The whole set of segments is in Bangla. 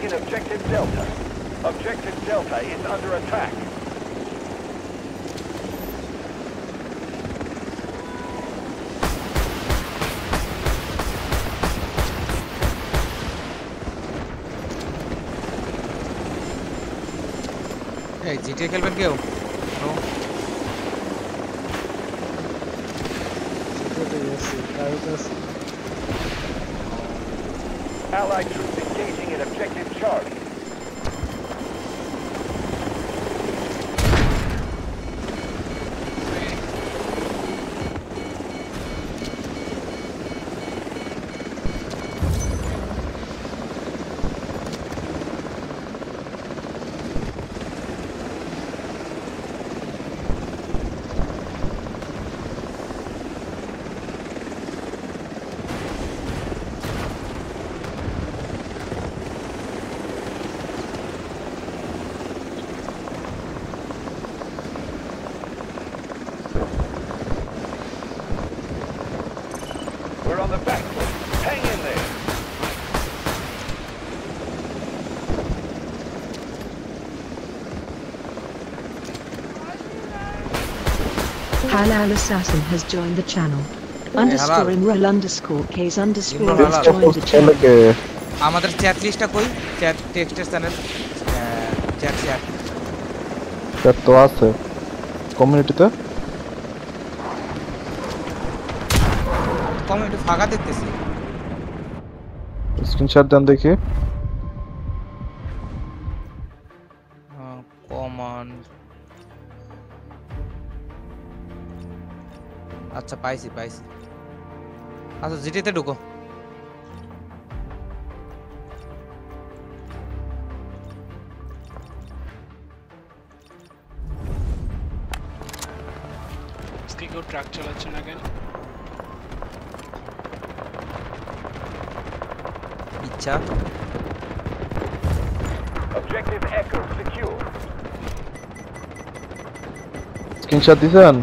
taken Objective Delta. Objective Delta is under attack. এই জিটিএ খেলবেন কেউ? No Allied troops engaging in Objective Charlie. We're on the back foot. Hang in there. Halal Assassin has joined the channel. Underscore Imral underscore K's underscore Imral has Halal. joined the channel. আমাদের চ্যাট লিস্টটা কই? চ্যাট টেক্সটের চ্যানেল চ্যাট তো আছে কমিউনিটিতে। কমিউনিটি ফাঁকা দেখতেছি। স্ক্রিনশট দেন দেখি। কমান আচ্ছা পাইছি। আচ্ছা জিটিতে ঢুকো। আজকে কেউ ট্রাক চালাচ্ছে না কেন? ইচ্ছা Objective Echo secure. স্ক্রিনশট দিছেন?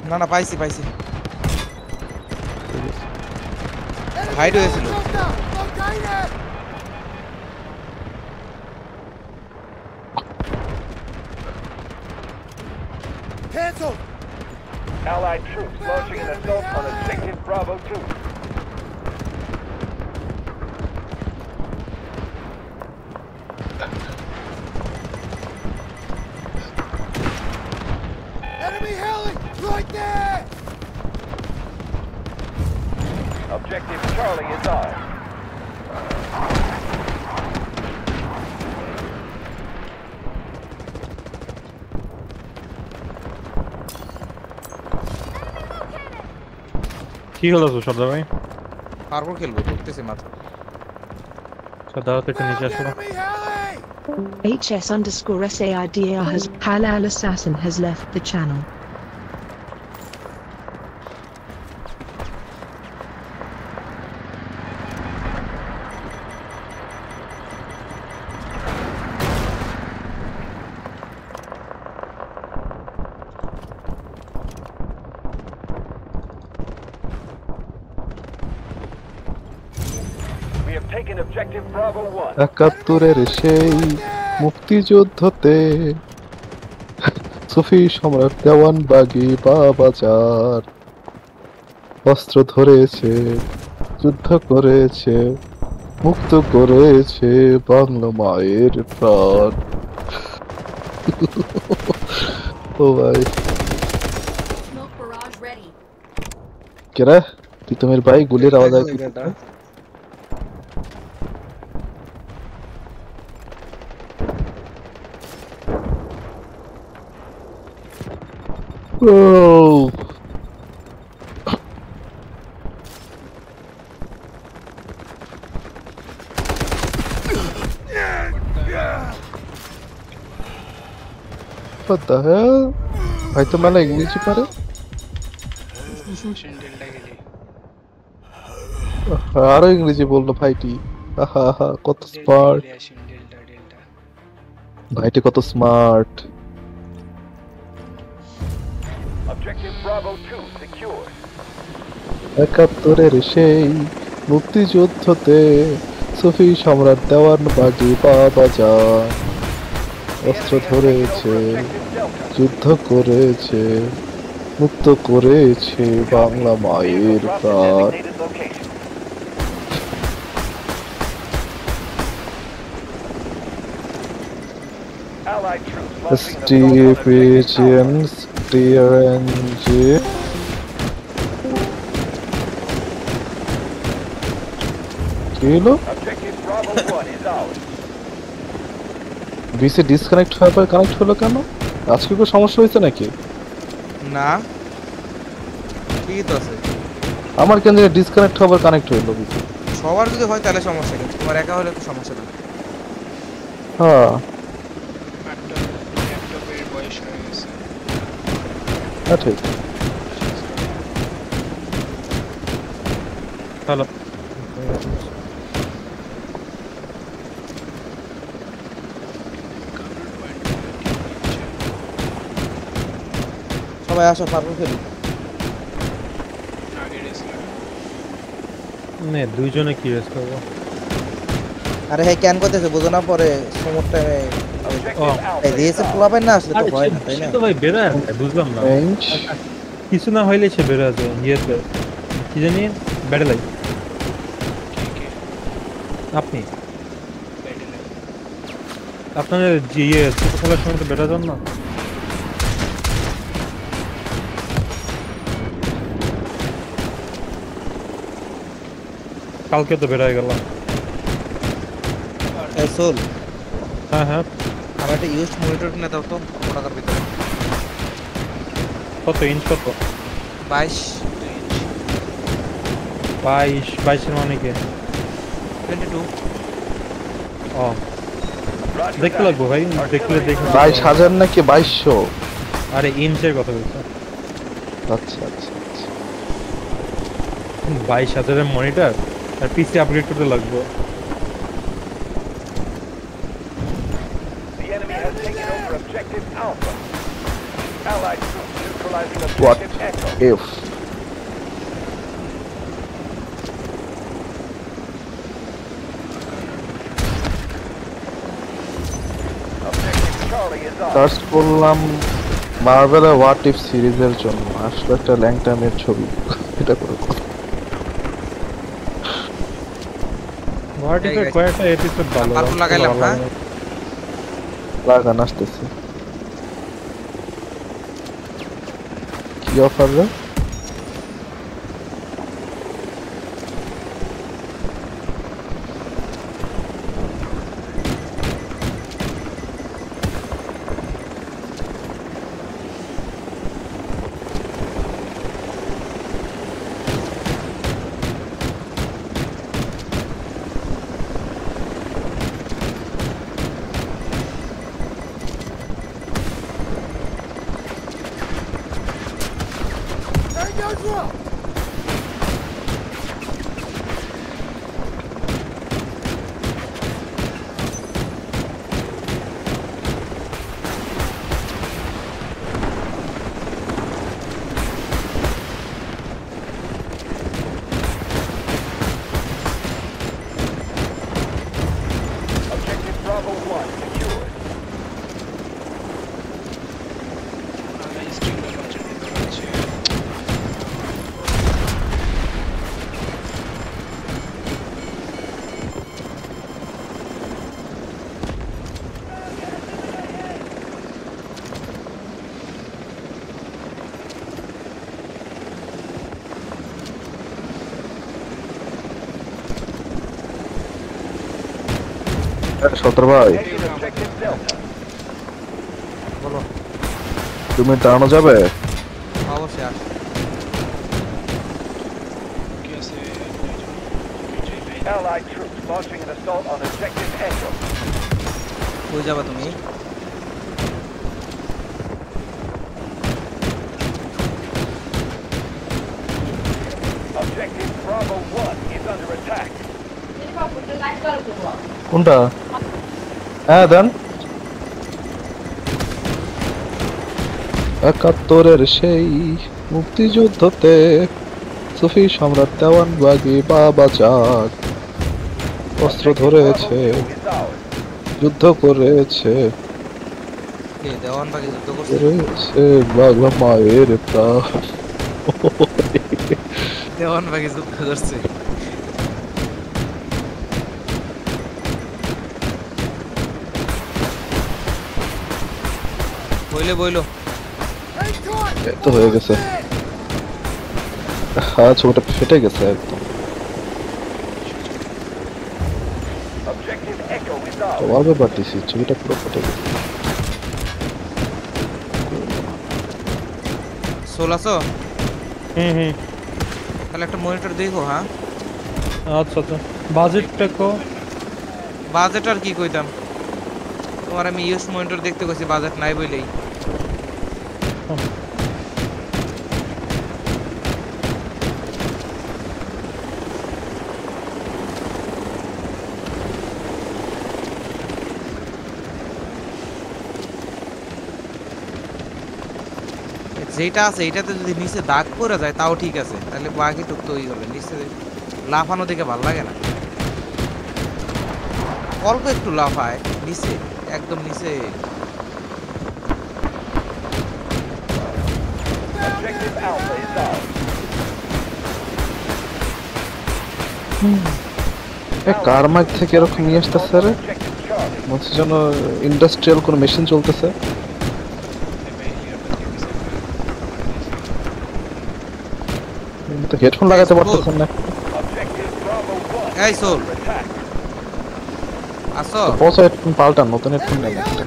না পাইছি হাইড হয়েছিল। Cancel. Allied troops launching an assault on Objective Bravo 2. Enemy heli right there. Objective Charlie is ours. কি হলো সর্দার ভাই? পারবো খেলবো ঢুকতেছে মাত্র। সর্দার থেকে নিচে আসো। HS underscore SAIDAR has Halal Assassin has left the channel. We have taken Objective Bravo 1. 71-এর সেই মুক্তিযুদ্ধতে সুফি সম্রাট দেওয়ান বাগি বাবাজার অস্ত্র ধরেছে, যুদ্ধ করেছে, মুক্ত করেছে বাংলা মায়ের প্রাণ। ও ভাই কেরা তুই তোমার ভাই গুলির আওয়াজ আয়। Oh. What the hell? ভাই তো মানে ইংলিশ পারে। আরো ইংরেজি বললো ভাইটি। কত স্মার্ট ভাইটি, কত স্মার্ট। Objective Bravo 2 secured. 71-এর সেই মুক্তিযুদ্ধতে সুফি সম্রাট দেওয়ান বাগি বাবা যান অস্ত্র ধরেছে, যুদ্ধ করেছে, মুক্ত করেছে বাংলা মায়ের প্রাণ। স্টিপিজিয়ান্স টিআরএনজি কি হলো? বিসি ডিসকানেক্ট হওয়ার পর কানেক্ট হলো কেন? আজকে কোনো সমস্যা হয়েছে নাকি? না ঠিকই তো আছে। আমার কেন যে ডিসকানেক্ট হওয়ার কানেক্ট হলো বিসি? সবার যদি হয় তাহলে সমস্যা নেই, তোমার একা হলে তো সমস্যা না। হ্যাঁ একটা ল্যাপটপের বয়স হয়ে গেছে। ঠিক। হ্যালো সবাই আসো, পারবো খেলি। আগে রেস নে দুইজনে কি রেস করবো? আরে হ্যাঁ ক্যান করতেছে বুঝো না, পরে সময় টাইমে ও দিয়েছে পোলাবেন না আসলে তো হয় না, তাই না? তো ভাই বেরোয় আসে, বুঝলাম না। চেঞ্জ কিছু না হইলে সে বেরোয় আসে ইয়েতে কি জানি ব্যাটে লাই। আপনি আপনাদের যে ইয়ে ছোট খেলার সময় তো বেটা যান না? কালকে তো বেরোয় গেলাম। এই সোল, হ্যাঁ হ্যাঁ আমার একটা ইউজ মনিটর কিনে দাও তো, কত টাকার ভিতরে? কত ইঞ্চ কত? 22 22 মানে কি? 22। ও দেখতে লাগবো ভাই, দেখলে দেখে। 22,000 নাকি 2200? আরে ইঞ্চের কথা বলছো? আচ্ছা আচ্ছা আচ্ছা। 22,000-এর মনিটর আর পিসি আপগ্রেড করতে লাগবে। The enemy has taken over objective Alpha. Allied troops neutralizing What objective Echo. if? Objective Charlie is on. Search করলাম মার্ভেলের হোয়াট ইফ সিরিজের জন্য, আসলে একটা ল্যাংটামের ছবি। এটা করে হোয়াটিফের কয়েকটা এপিসোড ভালো পারফুল লাগাইলাম, হ্যাঁ? লাগান আসতেছে। কি অফার রে? Objective Bravo 1 secured. আমরা স্ট্রিক লোকেশন দিতে পারছি। সতর ভাই, Taking objective Delta. তুমি দাঁড়ানো যাবে? অবশ্যই আসো। কি আছে? Allied troops launching an assault on objective Echo. কই যাবা তুমি? Objective Bravo 1 is under attack. কোনটা? হ্যাঁ দেন। 71-এর সেই মুক্তিযুদ্ধতে সুফি সম্রাট দেওয়ান বাগি বাবা যাক অস্ত্র ধরেছে, Is ours. যুদ্ধ করেছে, কে দেওয়ান বাকি যুদ্ধ করছে? করেছে বাংলা মায়ের প্রাণ। দেওয়ান বাকি যুদ্ধ করছে। বইলে বইলো এই তো হয়ে গেছে। হ্যাঁ, ছবিটা ফেটে গেছে একদম। Objective Echo is ours. তোমার ব্যাপার দিছি, ছবিটা পুরো ফেটে গেছে। সোল আছো? হুম। তাহলে একটা মনিটর দেখো। হ্যাঁ, আচ্ছা আচ্ছা, বাজেটটা কো? বাজেট আর কি কইতাম, তোমার আমি ইউএস মনিটর দেখতে কইছি, বাজেট নাই বইলেই। যেটা আছে এটাতে যদি নিচে দাগ পড়ে যায় তাও ঠিক আছে, তাহলে বাকি টুক তো ওই হবে, নিচে লাফানো দেখে ভালো লাগে না। অল্প একটু লাফায় নিচে, একদম নিচে। Objective Alpha is ours. কারমাইক থেকে এরকম নিয়ে আসতেছে রে, Objective Charlie. মনে হচ্ছে যেন ইন্ডাস্ট্রিয়াল কোনো মেশিন চলতেছে। তো হেডফোন লাগাতে পারতেছেন না। Objective Bravo 1. এই সোল Under attack. আসো? পৌঁছে হেডফোন পাল্টান, নতুন হেডফোন নেন একটা।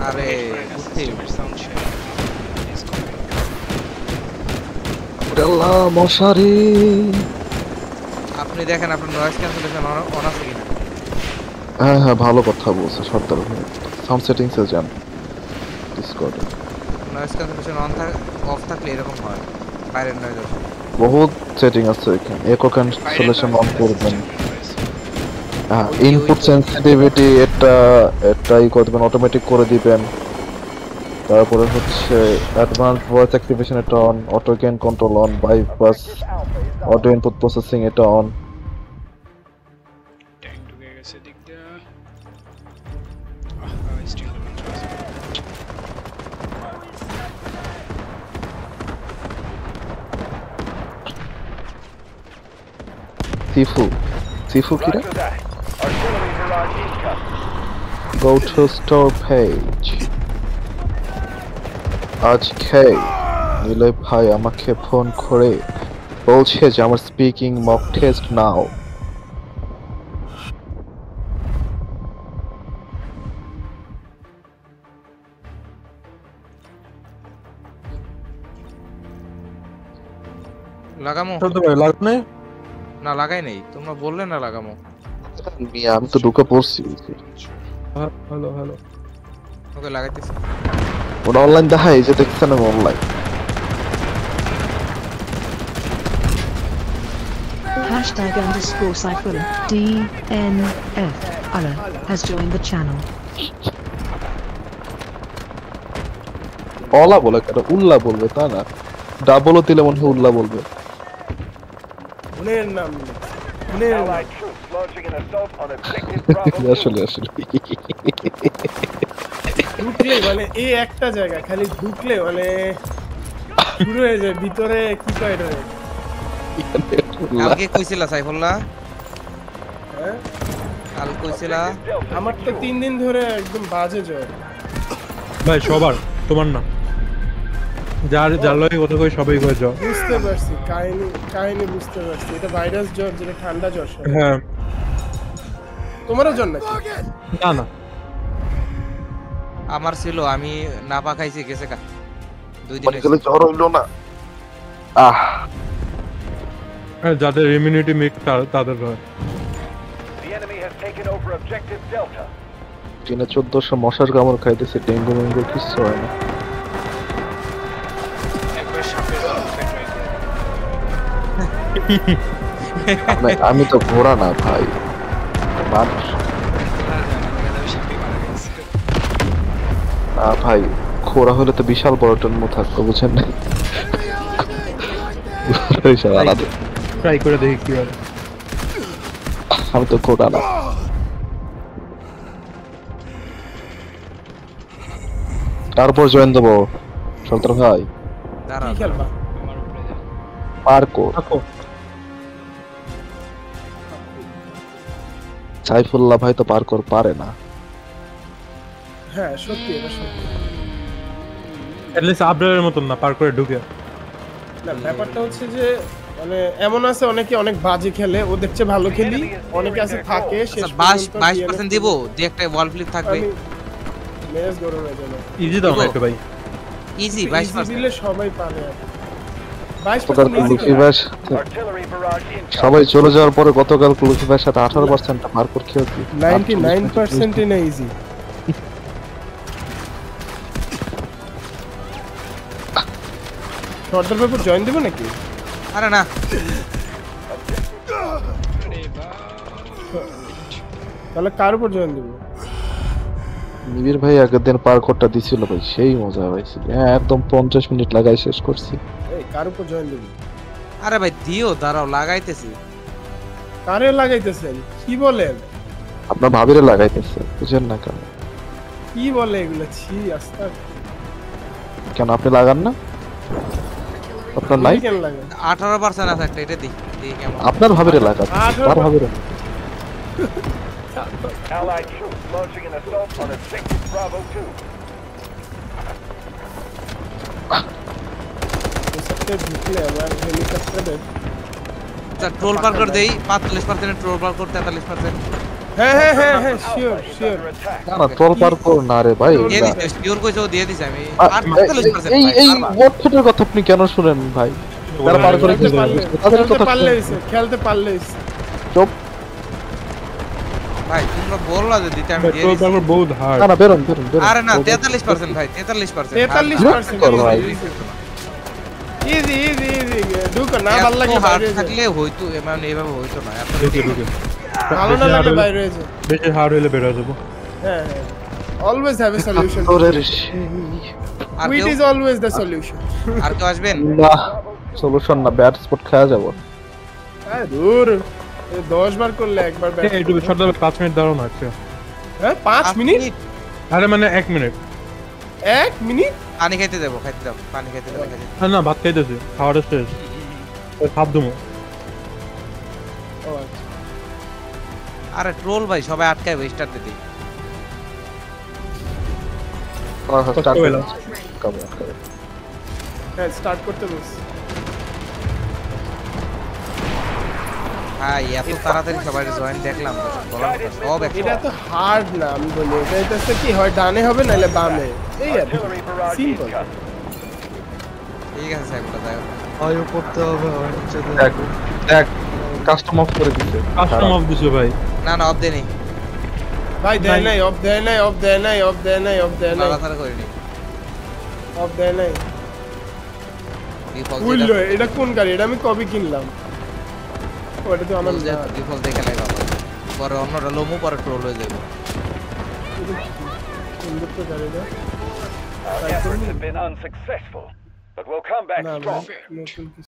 আরে বুঝতে Sound check is coming. ওরে আল্লাহ, মশারি। আপনি দেখেন আপনার নয়েজ ক্যান্সেলেশন অন আছে কিনা। হ্যাঁ হ্যাঁ, ভালো কথা বলছে সর্দার ভাই। সাউন্ড সেটিংসে যান ডিসকর্ডে। নয়েজ ক্যান্সেলেশন অফ থাকলে এরকম হয়, বাইরের নয়েজ আসে। বহুত সেটিং আছে এখানে। ইকো ক্যান্সেলেশন অন করবেন। হ্যাঁ, ইনপুট সেনসিটিভিটি এটা ই করে দিবেন, অটোমেটিক করে দিবেন। তারপরে হচ্ছে অ্যাডভান্স ভয়েস অ্যাক্টিভেশন এটা on, auto gain control on, bypass Alpha is ours. Auto input processing এটা অন। Tank ঢুকে গেছে দিক দিয়ে। স্টিল সিফু কিরা? Roger that. Artillery barrage incoming. Go to store page. আজকে নিলয় ভাই আমাকে ফোন করে বলছে যে আমার স্পিকিং মক টেস্ট নাও। লাগামো সর্দার ভাই লাগবে? না, লাগাই নেই, তোমরা বললে না লাগামো। মিয়া, আমি তো ঢুকে পড়ছি। Hello hello. ওকে লাগাইতেছি। ওটা অনলাইন দেখাই যে দেখছেন আমি online. #_Cypher DNF Allah has joined the channel. অলা বলে কেন, উল্লা বলবে তা না, ডাবলও দিলে মনে হয় উল্লা বলবে। Allied troops launching an assault on Objective Bravo 2. আসলে আসলে ঢুকলে মানে এই একটা জায়গা খালি ঢুকলে মানে শুরু হয়ে যায় ভিতরে কি কয় এটা কালকে কইছিলা সাইফুল্লাহ? হ্যাঁ? কাল কইছিলা? Objective Delta আমার তো 3 দিন ধরে একদম বাজে জ্বর। ভাই সবার, তোমার না। যার লগে কথা কই সবাই কই যাও। বুঝতে পারছি, কাহিনী বুঝতে পারছি। এটা ভাইরাস জ্বর, যেটা ঠান্ডা জ্বর। হ্যাঁ। তোমারও জ্বর নাকি? না না, আমার ছিল, আমি না পা খাইছি গেছে কা 2 দিন মানে গেলে জ্বর হইলো না। যাদের ইমিউনিটি মিক তাদের হয়। The enemy has taken over Objective Delta. চীনে 1400 মশার কামড় খাইতেছে, ডেঙ্গু মেঙ্গু কিছু হয় না। একবার সাপের effect হয়ে গেছে। আমি তো ঘোড়া না ভাই, মানুষ। ভাই ঘোড়া হলে তো বিশাল বড় টন্ম থাকতো, বুঝেন না? আলাদা। ট্রাই করে দেখি কি হয়। আমি তো কোডা না। তারপর জয়েন দেবো সন্তর ভাই। দাঁড়া কি খেলবা? আমার উপরে দে। পার্কোর রাখো। সাইফুল্লাহ ভাই তো পার্কোর পারে না। হ্যাঁ সত্যি এটা সত্যি। অ্যাটলিস্ট আপডেটের মতন না, পার করে ঢুকে। না ব্যাপারটা হচ্ছে যে মানে এমন আছে অনেকে অনেক বাজে খেলে, ওদের চেয়ে ভালো খেলি, অনেকে আছে থাকে শেষ আচ্ছা পর্যন্ত 22% দিব, যে একটা ওয়াল ফ্লিপ থাকবে। আমি মেজাজ গরম হয়ে যাবে। ইজি দাও না একটু ভাই। Easy Easy 22%। দিলে সবাই পারে আর কি। গতকাল 22% easy কুলুকি করে। ভাই Artillery barrage incoming. সবাই চলে যাওয়ার পরে গতকাল কুলুকি ভাইয়ের সাথে 18% পার্কোর খেয়েছি। 99% না ইজি। সর্দার পেপার জয়েন দেব নাকি? আরে না, আরে বাহ তাহলে কার উপর জয়েন দেব? নিবির ভাই আগের দিন পার্কোরটা দিছিল ভাই, সেই মজা হয়েছিল। হ্যাঁ একদম 50 মিনিট লাগাই শেষ করছি। এই কার উপর জয়েন দেব? আরে ভাই দিও, দাঁড়াও লাগাইতেছি। কারে লাগাইতেছেন? কি বলেন? আপনার ভাবিরে লাগাইতেছে, বুঝেন না কেন? কি বলে এগুলো? ছি আস্তাক। কেন আপনি লাগান না? আপনার নাই? কেন লাগে? 18% আছে একটা, এটা দেখি কেমন। আপনার ভাবিরে লাগান। 18% তার ভাবিরে Allied troops launching an assault on objective Bravo 2. সবকে ঢুকলে আমার হেলিকপ্টারের আচ্ছা ট্রোল পার করে দেই, 45% ট্রোল পার করতে 43%। হ্যাঁ sure Outpost sure. under attack. না না ট্রোল পার্কোর না রে ভাই। দিয়ে এটা- দিছে, শিওর কইছো দিয়ে দিছে আমি। আ- আর 45% এই ভাই, এই পারবা। ওয়ার্ডফিটের কথা আপনি কেন শুনেন ভাই? তারা পার করে খেলতে খেলতে পারলে তাদের খেলতে কথা পারলে শুনেন। হইছে, খেলতে পারলে হইছে। চুপ। ভাই তোমরা বললা যে দিতে আমি দিয়ে পেট্রোল দিছি। পার্কর বহুত হার্ড। না না বেরোন বেরোন বেরোন। আরে না 43% ভাই, 43%। 43% করো ভাই। ইজি ইজি ইজি ঢুকো না ভালো লাগে হার্ড বাইরে থাকলে হয়তো মানে এভাবে হইতো না। এত ঢুকে ঢুকে। ভালো না লাগলে বাইরে হয়ে যায়। বেশি হার্ড হইলে বের হয়ে যাবো। হ্যাঁ অলওয়েজ হ্যাভ এ সলিউশন। তোরের সেই আর উইট কেউ ইজ অলওয়েজ দ্য সলিউশন। আর কেউ আসবেন? না সলিউশন না, ব্যাড স্পট খাওয়া যাব। আরে দূর 10 বার করলে একবার ব্যাট। একটু সর্দার 5 মিনিট দাঁড়াও না আজকে। হ্যাঁ 5 মিনিট? আরে মানে 1 মিনিট। 1 মিনিট? পানি খাইতে দেবো, খাইতে দাও, পানি খাইতে দেবো, খাইতে দাও। আর না ভাত খাইতেছি, খাওয়াটা শেষ। ওই ভাত দুমো। ও আচ্ছা। আরে ট্রোল ভাই সবাই আটকায় স্টার্ট দিতে। স্টার্ট পেলাম। কবে হ্যাঁ স্টার্ট করতে বস। ভাই এত তাড়াতাড়ি সবাই জয়েন দেখলাম, বলার কথা সব এটা একটা। তো হার্ড না আমি বলি, এটা হচ্ছে কি হয় ডানে হবে নাইলে বামে, এই আর Artillery barrage সিম্পল। incoming. ঠিক আছে সাইকুলটা যাই হোক। আয়ো করতে হবে দেখ দেখ কাস্টম অফ করে দিতে। কাস্টম অফ দিছো ভাই। না না অফ দেনি, ভাই দেয় নাই, অফ দেয় নাই, অফ দেয় নাই, অফ দেয় নাই, অফ দেয় নাই, লাগাতার করিনি। অফ দেয় নাই। ডিফল্ট বুঝলো এটা কোন গাড়ি? এটা আমি কবে কিনলাম? ওটা তো আমার না। ডিফল্ট দেখে লাগা পরে অন্যটা লোমো পরে ট্রোল হয়ে যাবে। সুন্দর তো গাড়িটা। Our efforts have been unsuccessful, but we'll come back না strong. ভাই নতুন